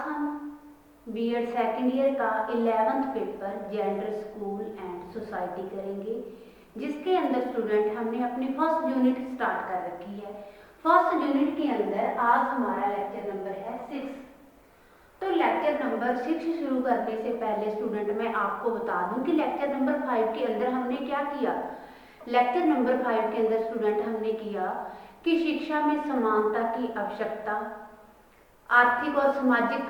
हम BEd second year का 11th paper gender school and society करेंगे, जिसके अंदर स्टूडेंट हमने अपनी फर्स्ट यूनिट स्टार्ट कर रखी है। फर्स्ट यूनिट के अंदर आज हमारा लेक्चर नंबर है 6। तो लेक्चर नंबर 6 शुरू करने से पहले स्टूडेंट मैं आपको बता दूं कि लेक्चर नंबर 5 के अंदर हमने क्या किया। लेक्चर नंबर 5 के अंदर स्टूडेंट हमने किया कि शिक्षा में समानता की आवश्यकता, आर्थिक और सामाजिक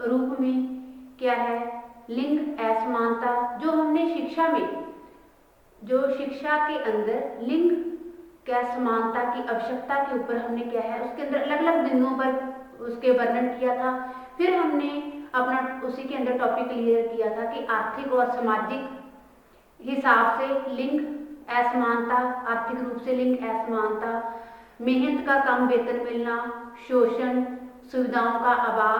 रूप में क्या है, लिंग असमानता। जो हमने शिक्षा में, जो शिक्षा के अंदर लिंग क्या समानता की आवश्यकता के ऊपर हमने क्या है, उसके अंदर अलग अलग बिंदुओं पर उसके वर्णन किया था। फिर हमने अपना उसी के अंदर टॉपिक क्लियर किया था कि आर्थिक और सामाजिक हिसाब से लिंग असमानता, आर्थिक रूप से लिंग असमानता, मेहनत का कम वेतन मिलना, शोषण, सुविधाओं का अभाव,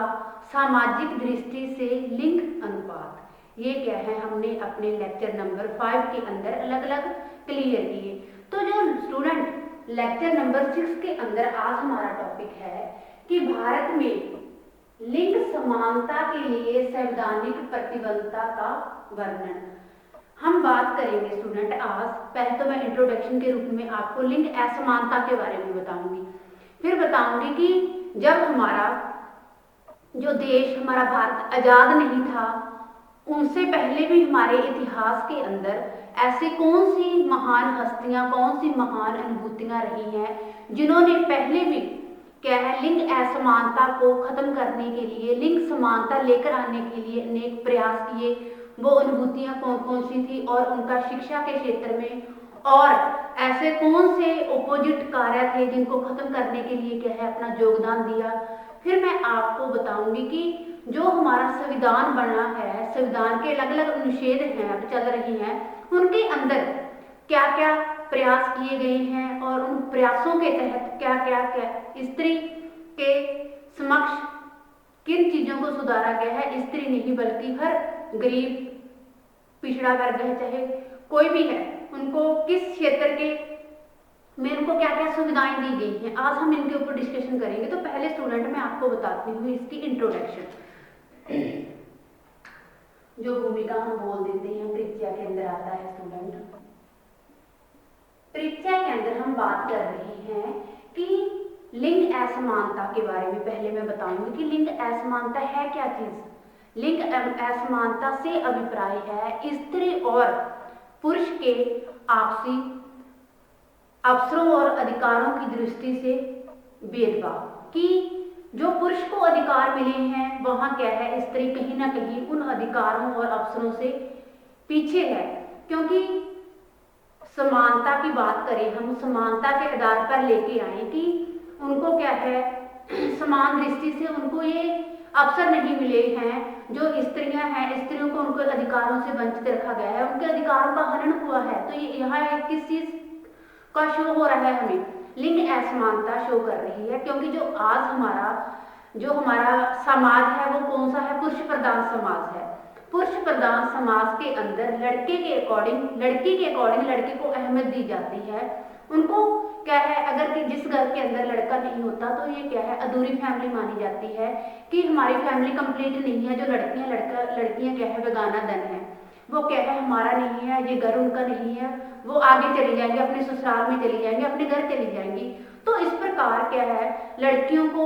सामाजिक दृष्टि से लिंग अनुपात, ये क्या है हमने अपने लेक्चर नंबर 5 के अंदर अलग अलग क्लियर किए। तो जो स्टूडेंट लेक्चर नंबर 6 के अंदर आज हमारा टॉपिक है कि भारत में लिंग समानता के लिए संवैधानिक प्रतिबद्धता का वर्णन हम बात करेंगे स्टूडेंट आज। पहले तो मैं इंट्रोडक्शन के रूप में आपको लिंग असमानता के बारे में बताऊंगी, फिर बताऊंगी कि जब हमारा जो देश, हमारा भारत आजाद नहीं था, उनसे पहले भी हमारे इतिहास के अंदर ऐसी कौन सी महान हस्तियां, कौन सी महान अनुभूतियां रही हैं जिन्होंने पहले भी क्या है लिंग असमानता को खत्म करने के लिए, लिंग समानता लेकर आने के लिए अनेक प्रयास किए। वो अनुभूतियां कौन कौन सी थी और उनका शिक्षा के क्षेत्र में और ऐसे कौन से अपोजिट कार्य थे जिनको खत्म करने के लिए क्या है अपना योगदान दिया। फिर मैं आपको बताऊंगी कि जो हमारा संविधान बना है, संविधान के अलग अलग अनुच्छेद हैं चल रही हैं, उनके अंदर क्या क्या प्रयास किए गए हैं और उन प्रयासों के तहत क्या क्या स्त्री के समक्ष किन चीजों को सुधारा गया है। स्त्री नहीं बल्कि हर गरीब, पिछड़ा वर्ग है, चाहे कोई भी है, उनको किस क्षेत्र के में उनको क्या क्या सुविधाएं दी गई हैं, आज हम इनके ऊपर डिस्कशन करेंगे। तो पहले स्टूडेंट मैं आपको बताती हूँ इसकी इंट्रोडक्शन। जो भूमिका हम बोल देते हैं परिचय के अंदर आता है स्टूडेंट। परिचय के अंदर हम बात कर रहे हैं कि लिंग असमानता के बारे में। पहले मैं बताऊंगी कि लिंग असमानता है क्या चीज। लिंग असमानता से अभिप्राय है स्त्री और पुरुष के आपसी अवसरों और अधिकारों की दृष्टि से भेदभाव, कि जो पुरुष को अधिकार मिले हैं वहां क्या है स्त्री कहीं ना कहीं उन अधिकारों और अवसरों से पीछे है। क्योंकि समानता की बात करें, हम समानता के आधार पर लेके आए कि उनको क्या है समान दृष्टि से उनको ये अवसर नहीं मिले हैं। जो स्त्रियां हैं, स्त्रियों को उनके अधिकारों से वंचित रखा गया है, उनके अधिकारों का हनन हुआ है। तो ये यहाँ किस चीज का शो हो रहा है, हमें लिंग असमानता शो कर रही है। क्योंकि जो आज हमारा समाज है वो कौन सा है, पुरुष प्रधान समाज है। पुरुष प्रधान समाज के अंदर लड़की के अकॉर्डिंग लड़के को अहमियत दी जाती है। उनको क्या है, अगर कि जिस घर के अंदर लड़का नहीं होता तो ये क्या है अधूरी फैमिली मानी जाती है, कि हमारी फैमिली कंप्लीट नहीं है। जो लड़कियां क्या है बेगाना धन है, वो क्या है हमारा नहीं है, ये घर उनका नहीं है, वो आगे चली जाएंगे, अपने ससुराल में चली जाएंगी, अपने घर चली जाएंगी। तो इस प्रकार क्या है लड़कियों को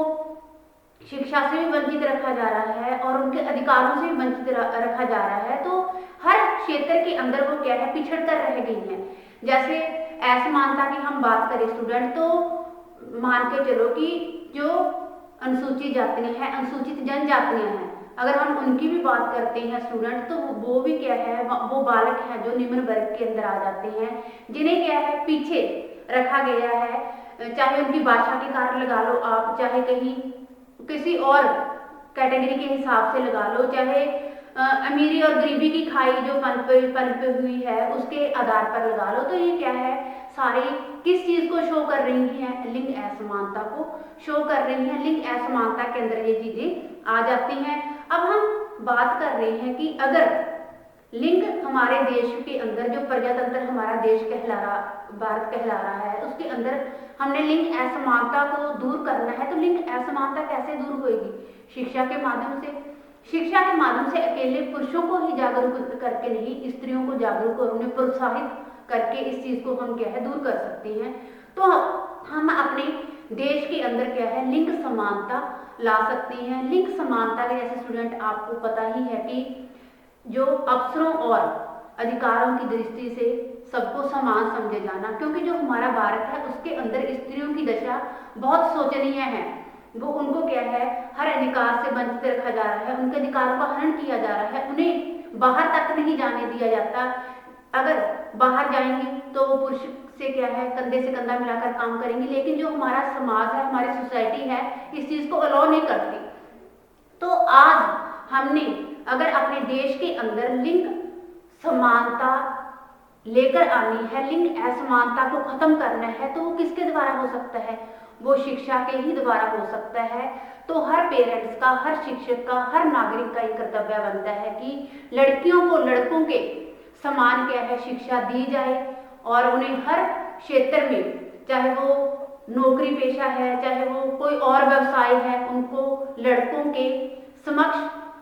शिक्षा से भी वंचित रखा जा रहा है और उनके अधिकारों से भी वंचित रखा जा रहा है। तो हर क्षेत्र के अंदर वो क्या है पिछड़ कर रह गई हैं। जैसे असमानता की हम बात करें स्टूडेंट, तो मान के चलो कि जो अनुसूचित जातियां हैं, अनुसूचित जनजातियां हैं, अगर हम उनकी भी बात करते हैं स्टूडेंट, तो वो भी क्या है वो बालक हैं जो निम्न वर्ग के अंदर आ जाते हैं, जिन्हें क्या है पीछे रखा गया है। चाहे उनकी भाषा के कारण लगा लो आप, चाहे कहीं किसी और कैटेगरी के हिसाब से लगा लो, चाहे अमीरी और गरीबी की खाई जो पनप हुई है उसके आधार पर लगा लो। तो ये क्या है सारी किस चीज को शो कर रही हैं, लिंग असमानता को शो कर रही हैं। लिंग असमानता के अंदर ये चीजें आ जाती हैं। अब हम बात कर रहे हैं कि अगर लिंग हमारे देश के अंदर, जो प्रजातंत्र हमारा देश भारत कहला रहा है, उसके अंदर हमने लिंग असमानता को दूर करना है। तो लिंग असमानता कैसे दूर होगी? शिक्षा के माध्यम से। शिक्षा के माध्यम से अकेले पुरुषों को ही जागरूक करके नहीं, स्त्रियों को जागरूक और उन्हें प्रोत्साहित करके इस चीज को हम क्या है दूर कर सकते हैं। तो हम अपने देश के अंदर क्या है लिंग समानता ला सकते हैं। लिंग समानता के जैसे स्टूडेंट आपको पता ही है कि जो अवसरों और अधिकारों की दृष्टि से सबको समान समझे जाना, क्योंकि जो हमारा भारत है उसके अंदर स्त्रियों की दशा बहुत शोचनीय है। वो उनको क्या है हर अधिकार से वंचित रखा जा रहा है, उनके अधिकारों का हनन किया जा रहा है, उन्हें बाहर तक नहीं जाने दिया जाता। अगर बाहर जाएंगी तो वो पुरुष से क्या है कंधे से कंधा मिलाकर काम करेंगी, लेकिन जो हमारा समाज है, हमारी सोसाइटी है, इस चीज को अलाउ नहीं करती। तो आज हमने अगर अपने देश के अंदर लिंग समानता लेकर आनी है, लिंग असमानता को खत्म करना है, तो वो किसके द्वारा हो सकता है? वो शिक्षा के ही द्वारा हो सकता है। तो हर पेरेंट्स का, हर शिक्षक का, हर नागरिक का ये कर्तव्य बनता है कि लड़कियों को लड़कों के समान क्या है शिक्षा दी जाए और उन्हें हर क्षेत्र में, चाहे वो नौकरी पेशा है, चाहे वो कोई और व्यवसाय है, उनको लड़कों के समक्ष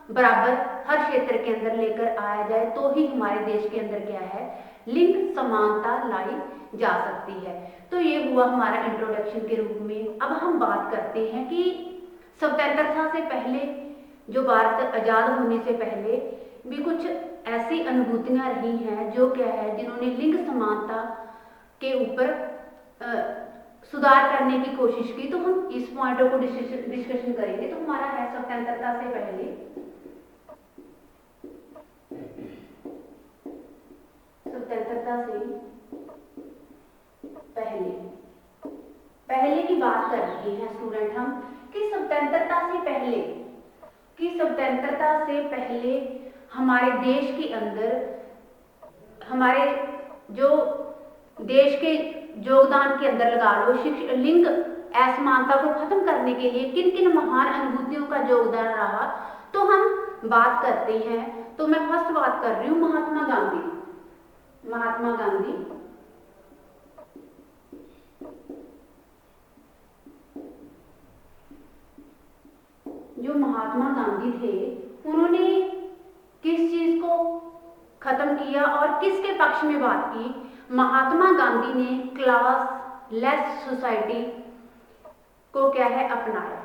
बराबर हर क्षेत्र के अंदर लेकर आया जाए, तो ही हमारे देश के अंदर क्या है लिंग समानता लाई जा सकती है। तो ये हुआ हमारा इंट्रोडक्शन के रूप में। अब हम बात करते हैं कि स्वतंत्रता से पहले, जो भारत आजाद होने से पहले भी कुछ ऐसी अनुभूतियां रही हैं जो क्या है जिन्होंने लिंग समानता के ऊपर सुधार करने की कोशिश की। तो हम इस पॉइंटों को डिस्कशन करेंगे। तो हमारा है स्वतंत्रता से पहले, स्वतंत्रता से पहले की बात कर रहे हैं स्टूडेंट हम कि स्वतंत्रता से पहले हमारे देश के अंदर, हमारे जो देश के योगदान के अंदर लगा लो, लिंग असमानता को खत्म करने के लिए किन किन महान अनुभूतियों का योगदान रहा, तो हम बात करते हैं। तो मैं फर्स्ट बात कर रही हूँ महात्मा गांधी। जो महात्मा गांधी थे, उन्होंने किस चीज को खत्म किया और किसके पक्ष में बात की? महात्मा गांधी ने क्लास लेस सोसाइटी को क्या है अपनाया।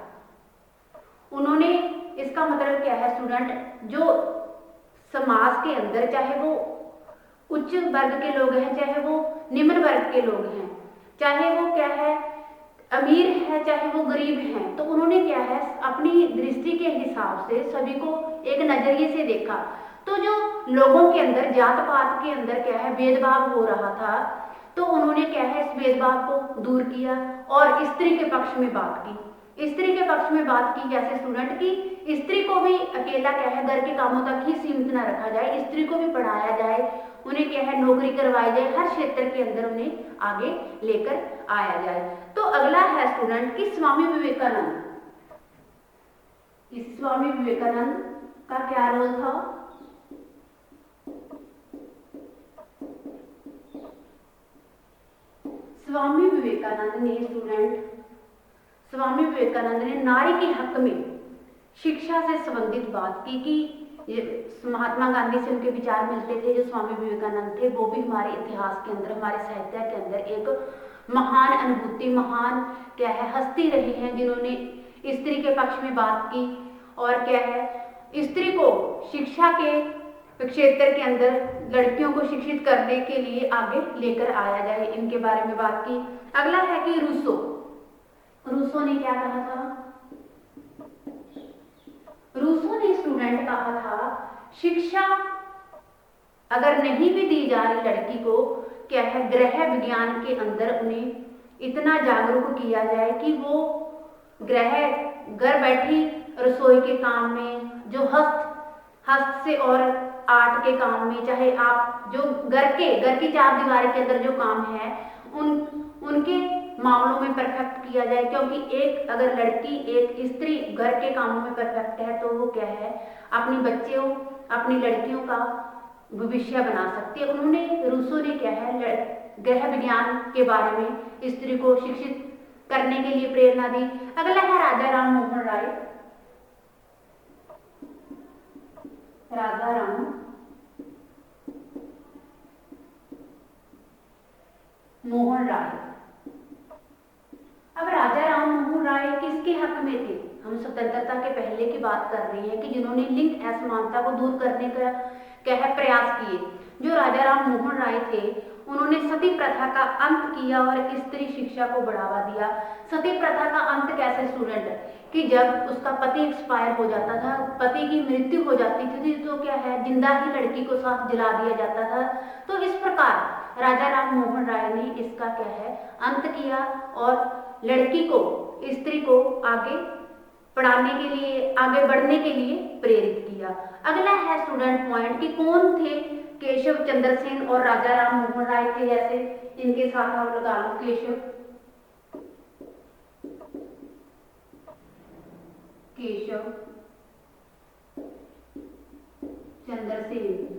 उन्होंने, इसका मतलब क्या है स्टूडेंट, जो समाज के अंदर चाहे वो उच्च वर्ग के लोग हैं, चाहे वो निम्न वर्ग के लोग हैं, चाहे वो क्या है अमीर है, चाहे वो गरीब हैं, तो उन्होंने क्या है अपनी दृष्टि के हिसाब से सभी को एक नजरिए से देखा। तो जो लोगों के अंदर जात पात के अंदर क्या है भेदभाव हो रहा था, तो उन्होंने क्या है इस भेदभाव को दूर किया और स्त्री के पक्ष में बात की। स्त्री के पक्ष में बात की कैसे स्टूडेंट की स्त्री को भी अकेला क्या है घर के कामों तक ही सीमित न रखा जाए, स्त्री को भी पढ़ाया जाए, उन्हें क्या है नौकरी करवाई जाए, हर क्षेत्र के अंदर उन्हें आगे लेकर आया जाए। तो अगला है स्टूडेंट कि स्वामी विवेकानंद। इस स्वामी विवेकानंद का क्या रोल था? स्वामी विवेकानंद ने नारी के हक में शिक्षा से संबंधित बात की कि महात्मा गांधी से उनके विचार मिलते थे। जो स्वामी विवेकानंद थे वो भी हमारे इतिहास के अंदर, हमारे साहित्य के अंदर एक महान अनुभूति, महान क्या है हस्ती रही हैं, जिन्होंने स्त्री के पक्ष में बात की और क्या है स्त्री को शिक्षा के क्षेत्र के अंदर लड़कियों को शिक्षित करने के लिए आगे लेकर आया जाए, इनके बारे में बात की। अगला है कि रूसो ने क्या कहा था? रूसो ने स्टूडेंट कहा था शिक्षा अगर नहीं भी दी जा रही लड़की को क्या है गृह विज्ञान के अंदर उन्हें इतना जागरूक किया जाए कि वो घर बैठी रसोई के काम में, जो हस्त से और आर्ट के काम में, चाहे आप जो घर की चार दीवारी के अंदर जो काम है उनके मामलों में परफेक्ट किया जाए। क्योंकि एक अगर लड़की, एक स्त्री घर के कामों में परफेक्ट है तो वो क्या है अपनी बच्चों, अपनी लड़कियों का भविष्य बना सकती है। उन्होंने रूसो ने क्या है ग्रह विज्ञान के बारे में स्त्री को शिक्षित करने के लिए प्रेरणा दी। अगला है राजा राम मोहन राय। राजा राम मोहन राय। अब राजा राम मोहन राय किसके हक में थे? हम स्वतंत्रता के पहले की बात कर रहे हैं कि जिन्होंने लिंग असमानता को दूर करने का क्या है प्रयास किए। जो राजा राम मोहन राय थे उन्होंने सती प्रथा का अंत किया और स्त्री शिक्षा को बढ़ावा दिया। सती प्रथा का अंत कैसे स्टूडेंट? कि जब उसका पति एक्सपायर हो जाता था, पति की मृत्यु हो जाती थी, तो क्या है जिंदा ही लड़की को साथ जला दिया जाता था। तो इस प्रकार राजा राम मोहन राय ने इसका क्या है अंत किया और लड़की को, स्त्री को आगे पढ़ाने के लिए, आगे बढ़ने के लिए प्रेरित किया। अगला है स्टूडेंट पॉइंट कि कौन थे केशव चंद्र सेन और राजा राम मोहन राय थे। जैसे इनके साथ हम लगा लो केशव चंद्र सेन।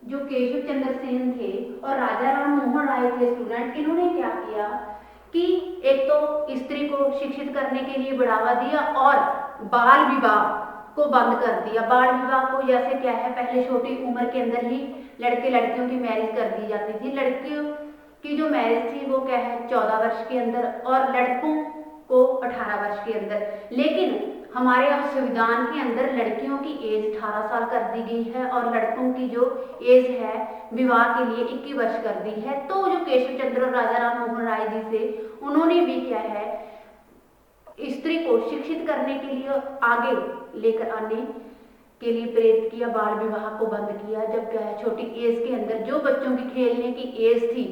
जो केशव चंद्र सेन थे और राजा राम मोहन राय थे स्टूडेंट, इन्होंने क्या किया कि एक तो स्त्री को शिक्षित करने के लिए बढ़ावा दिया और बाल विवाह को बंद कर दिया। बाल विवाह को जैसे क्या है पहले छोटी उम्र के अंदर ही लड़के लड़कियों की मैरिज कर दी जाती थी। लड़कियों की जो मैरिज थी वो क्या है 14 वर्ष के अंदर और लड़कों को 18 वर्ष के अंदर। लेकिन हमारे अब संविधान के अंदर लड़कियों की एज 18 साल कर दी गई है और लड़कों की जो एज है विवाह के लिए 21 वर्ष कर दी है। तो जो केशव चंद्र और राजा राम मोहन राय जी थे उन्होंने भी क्या है स्त्री को शिक्षित करने के लिए आगे लेकर आने के लिए प्रेरित किया, बाल विवाह को बंद किया। जब क्या है छोटी एज के अंदर जो बच्चों की खेलने की एज थी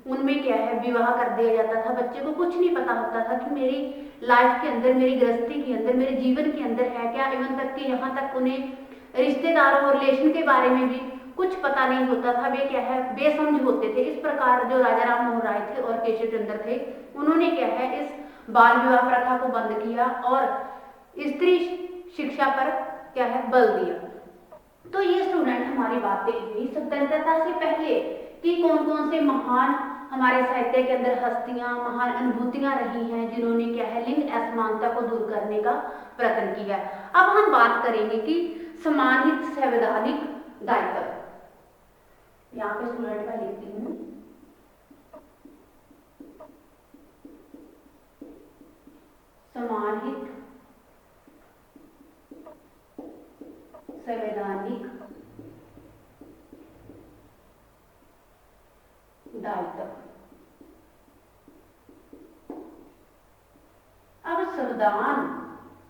उनमें क्या है विवाह कर दिया जाता था। बच्चे को कुछ नहीं पता होता था कि मेरी लाइफ के अंदर, मेरी गृहस्थी के अंदर, मेरे जीवन के अंदर है क्या। इवन तक कि यहाँ तक उन्हें रिश्तेदारों और रिलेशन के बारे में भी कुछ पता नहीं होता था। वे क्या है बेसमझ होते थे। इस प्रकार जो राजा राम मोहन राय थे और केशव चंद्र थे उन्होंने क्या है इस बाल विवाह प्रथा को बंद किया और स्त्री शिक्षा पर क्या है बल दिया। तो ये स्टूडेंट हमारी बातें हुई स्वतंत्रता से पहले कि कौन कौन से महान हमारे साहित्य के अंदर हस्तियां, महान अनुभूतियां रही हैं जिन्होंने क्या है लिंग असमानता को दूर करने का प्रयत्न किया। अब हम बात करेंगे कि समानहित संवैधानिक दायित्व। यहाँ पे स्टूडेंट का लिखती हूँ समानहित संवैधानिक दायित्व। अब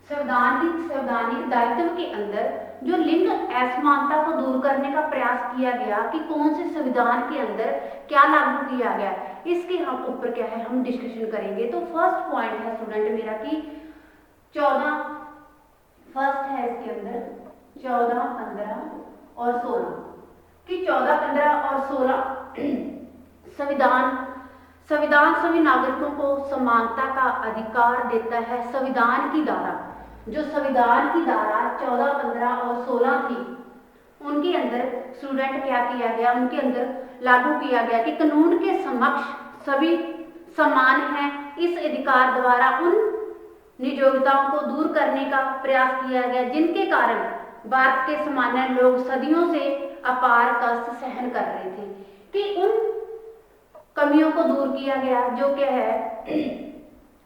संवैधानिक दायित्व के अंदर जो लिंग असमानता को दूर करने का प्रयास किया गया कि कौन से संविधान के अंदर क्या लागू किया गया, इसके हम ऊपर क्या है हम डिस्कशन करेंगे। तो फर्स्ट पॉइंट है स्टूडेंट मेरा कि 14 फर्स्ट है इसके अंदर 14, 15 और 16 कि 14, 15 और 16 संविधान सभी नागरिकों को समानता का अधिकार देता है। संविधान की धारा, जो संविधान की धारा 14, 15 और 16 थी उनके अंदर स्टूडेंट क्या किया गया, उनके अंदर लागू किया गया कि कानून के समक्ष सभी समान हैं। इस अधिकार द्वारा उन नियोजताओं को दूर करने का प्रयास किया गया जिनके कारण भारत के सामान्य लोग सदियों से अपार कष्ट सहन कर रहे थे। कि उन कमियों को दूर किया गया जो क्या है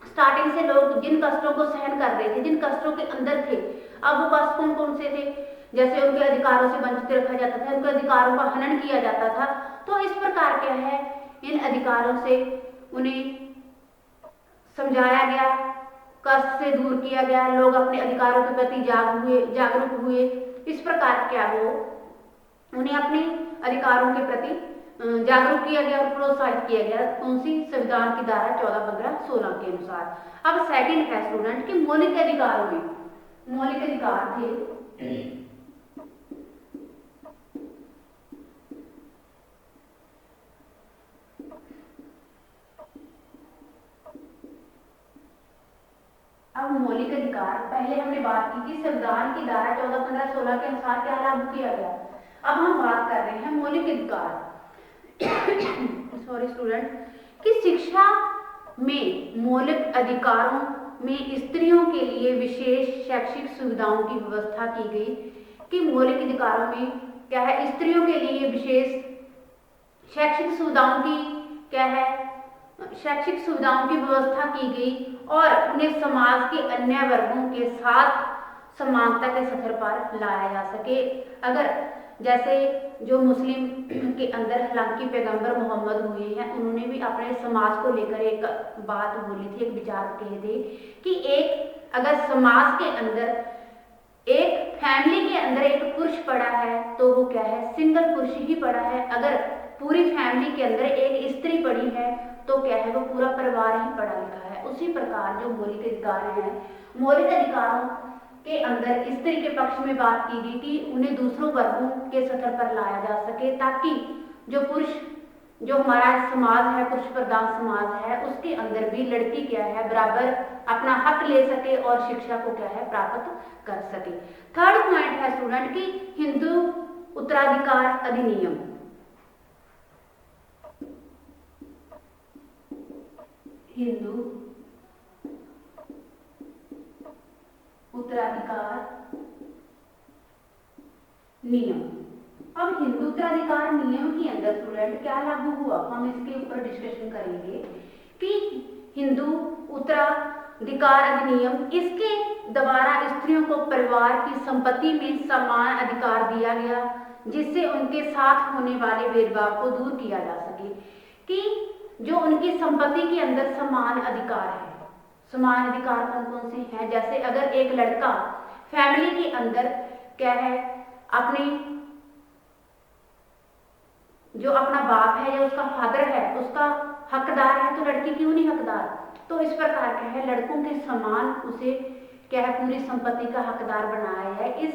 स्टार्टिंग से लोग जिन कष्टों को सहन कर रहे थे, जिन कष्टों के अंदर थे। अब वो कष्ट कौन कौन से थे? जैसे उनके अधिकारों से वंचित रखा जाता था, उनके अधिकारों का हनन किया जाता था। तो इस प्रकार क्या है इन अधिकारों से उन्हें समझाया गया, कष्ट से दूर किया गया, लोग अपने अधिकारों के प्रति जागरूक हुए। इस प्रकार क्या वो उन्हें अपने अधिकारों के प्रति जागरूक किया गया और प्रोत्साहित किया गया। कौन सी? संविधान की धारा 14, 15, 16 के अनुसार। अब सेकंड है स्टूडेंट कि मौलिक अधिकारों में मौलिक अधिकार थे अब मौलिक अधिकार पहले हमने बात की कि संविधान की धारा 14, 15, 16 के अनुसार क्या लागू किया गया। अब हम बात कर रहे हैं मौलिक अधिकार सॉरी स्टूडेंट कि शिक्षा में मौलिक अधिकारों में स्त्रियों के लिए विशेष शैक्षिक सुविधाओं की व्यवस्था की गई। कि मौलिक अधिकारों में क्या है, स्त्रियों के लिए विशेष शैक्षिक सुविधाओं की क्या है, शैक्षिक सुविधाओं की व्यवस्था की गई और उन्हें समाज के अन्य वर्गों के साथ समानता के सफर पर लाया जा सके। अगर जैसे जो मुस्लिम के अंदर हालांकि पैगंबर मोहम्मद हुए हैं, उन्होंने भी अपने समाज को लेकर एक बात बोली थी, एक विचार कहे थे कि एक अगर समाज के अंदर एक फैमिली के अंदर एक पुरुष पड़ा है तो वो क्या है, सिंगल पुरुष ही पड़ा है। अगर पूरी फैमिली के अंदर एक स्त्री पड़ी है तो क्या है, वो पूरा परिवार ही पढ़ा लिखा है। उसी प्रकार जो मौलिक अधिकार है, मौलिक अधिकारों के अंदर स्त्री के पक्ष में बात की गई कि उन्हें दूसरों वर्गों के सतर पर लाया जा सके, ताकि जो पुरुष जो हमारा समाज है, पुरुष प्रधान समाज है, उसके अंदर भी लड़की क्या है, बराबर अपना हक ले सके और शिक्षा को क्या है, प्राप्त कर सके। थर्ड पॉइंट है स्टूडेंट की हिंदू उत्तराधिकार अधिनियम। हिंदू उत्तराधिकार नियम। अब हिंदू उत्तराधिकार नियम के अंदर स्टूडेंट क्या लागू हुआ, हम इसके ऊपर डिस्कशन करेंगे कि हिंदू उत्तराधिकार अधिनियम, इसके द्वारा स्त्रियों को परिवार की संपत्ति में समान अधिकार दिया गया, जिससे उनके साथ होने वाले भेदभाव को दूर किया जा सके। कि जो उनकी संपत्ति के अंदर समान अधिकार है, समान अधिकार कौन कौन से हैं, जैसे अगर एक लड़का फैमिली के अंदर क्या है, अपने जो अपना बाप है या उसका फादर है उसका हकदार है, तो लड़की क्यों नहीं हकदार। तो इस प्रकार क्या है, लड़कों के समान उसे क्या है, पूरी संपत्ति का हकदार बनाया है। इस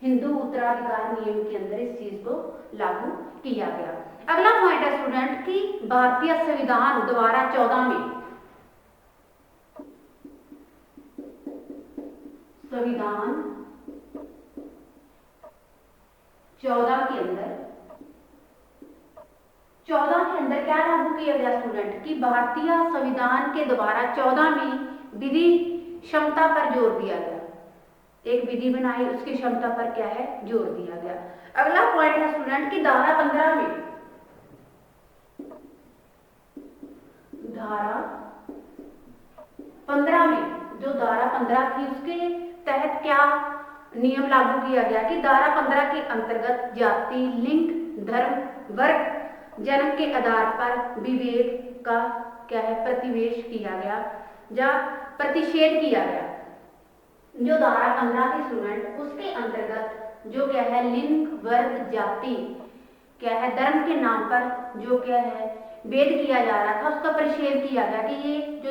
हिंदू उत्तराधिकार नियम के अंदर इस चीज को लागू किया गया। अगला पॉइंट है स्टूडेंट कि भारतीय संविधान द्वारा 14 में, संविधान 14 के अंदर क्या लागू किया गया स्टूडेंट कि भारतीय संविधान के द्वारा 14 में विधि क्षमता पर जोर दिया गया। एक विधि बनाई, उसकी क्षमता पर क्या है, जोर दिया गया। अगला पॉइंट है स्टूडेंट की धारा 15 में, धारा 15 में जो धारा 15 थी उसके तहत क्या नियम लागू किया गया कि धारा 15 के अंतर्गत जाति, लिंग, धर्म, वर्ग, जन्म के आधार पर विवेक का क्या है, प्रतिवेश किया गया या प्रतिषेध किया गया। जो धारा 15 थी स्टूडेंट, उसके अंतर्गत जो क्या है, लिंग, वर्ग, जाति क्या है, धर्म के नाम पर जो क्या है भेद किया जा रहा था, उसका प्रतिषेध किया गया कि ये जो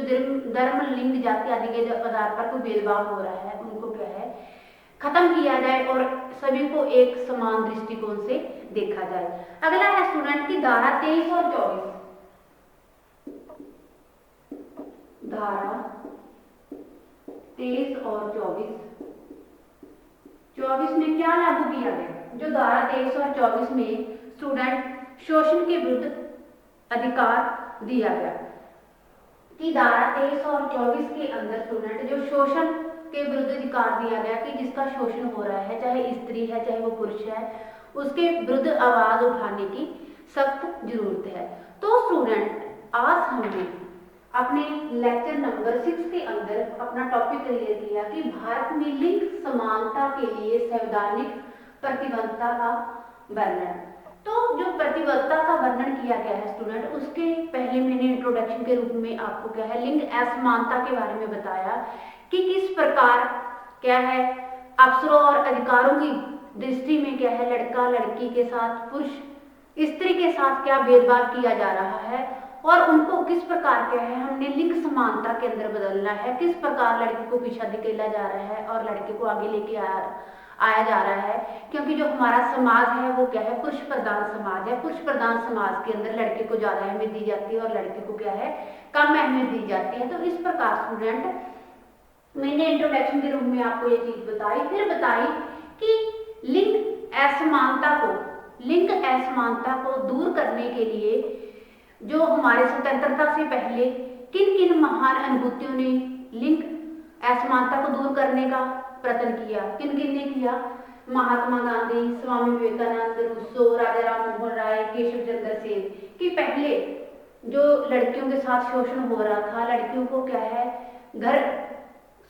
धर्म, लिंग, जाति आदि के आधार पर कोई भेदभाव हो रहा है, उनको क्या है खत्म किया जाए और सभी को एक समान दृष्टिकोण से देखा जाए। अगला है स्टूडेंट की धारा 23 और 24। धारा 23 और 24 में क्या लागू किया गया, जो धारा 23 और 24 में स्टूडेंट शोषण के विरुद्ध अधिकार दिया गया कि धारा 23 और 24 के अंदर स्टूडेंट जो शोषण के विरुद्ध अधिकार दिया गया कि जिसका शोषण हो रहा है, चाहे स्त्री है चाहे वो पुरुष है, उसके विरुद्ध आवाज उठाने की सख्त जरूरत है। तो स्टूडेंट आज हमने अपने लेक्चर नंबर 6 के अंदर अपना टॉपिक क्लियर किया कि भारत में लिंग समानता के लिए संवैधानिक प्रतिबद्धता का वर्णन। तो जो प्रतिबद्धता का वर्णन किया गया है स्टूडेंट, उसके पहले मैंने इंट्रोडक्शन के रूप में आपको क्या है लिंग असमानता के बारे में बताया कि किस प्रकार क्या है अवसरों और अधिकारों की दृष्टि में क्या है लड़का लड़की के साथ, पुरुष स्त्री के साथ क्या भेदभाव किया जा रहा है और उनको किस प्रकार क्या है हमने लिंग समानता के अंदर बदलना है, किस प्रकार लड़की को पीछा धकेला जा रहा है और लड़के को आगे लेके आया जा रहा है। क्योंकि जो हमारा समाज है वो क्या है पुरुष प्रधान समाज है। पुरुष प्रधान समाज के अंदर लड़के को ज्यादा अहमियत दी जाती है और लड़के को क्या है कम अहमियत दी जाती है। तो इस प्रकार स्टूडेंट मैंने इंट्रोडक्शन के रूप में आपको ये चीज बताई, फिर बताई कि लिंग असमानता को लिंग असमानता को दूर करने के लिए जो हमारे स्वतंत्रता से पहले किन किन महान अनुभूतियों ने लिंग असमानता को दूर करने का प्रयत्न किया, किन किन ने किया? महात्मा गांधी, स्वामी विवेकानंद, रूसो, राजा राम मोहन राय, केशव चंद्र सेन। कि पहले जो लड़कियों के साथ शोषण हो रहा था, लड़कियों को क्या है घर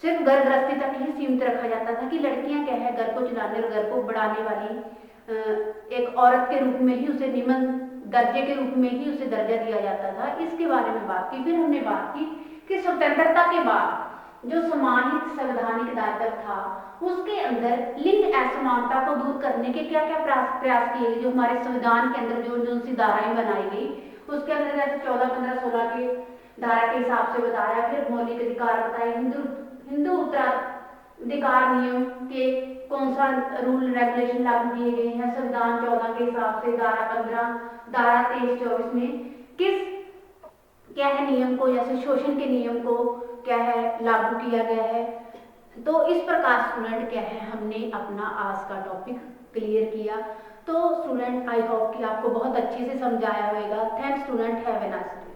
सिर्फ घर गृहस्थी तक ही सीमित रखा जाता था कि लड़कियां क्या है घर को चलाने और घर को बढ़ाने वाली एक औरत के रूप में ही उसे निम्न दर्जे के रूप में ही उसे दर्जा दिया जाता था। इसके बारे में बात की। फिर हमने बात की कि स्वतंत्रता के बाद जो समाहित संवैधानिक दायित्व था उसके अंदर लिंग असमानता को दूर करने के क्या क्या प्रयास किए गए। जो हमारे संविधान के अंदर जो जो सी धाराएं बनाई गई उसके अंदर जैसे 14, 15, 16 के धारा के हिसाब से बताया। फिर मौलिक अधिकार बताए, हिंदू उत्तराधिकार नियम के कौन सा रूल रेगुलेशन लागू किए गए हैं। संविधान 14 के हिसाब से धारा 15, धारा 23, 24 में किस क्या है नियम को, जैसे शोषण के नियम को क्या है लागू किया गया है। तो इस प्रकार स्टूडेंट क्या है हमने अपना आज का टॉपिक क्लियर किया। तो स्टूडेंट आई होप कि आपको बहुत अच्छे से समझाया होगा। Thanks student, have a nice day.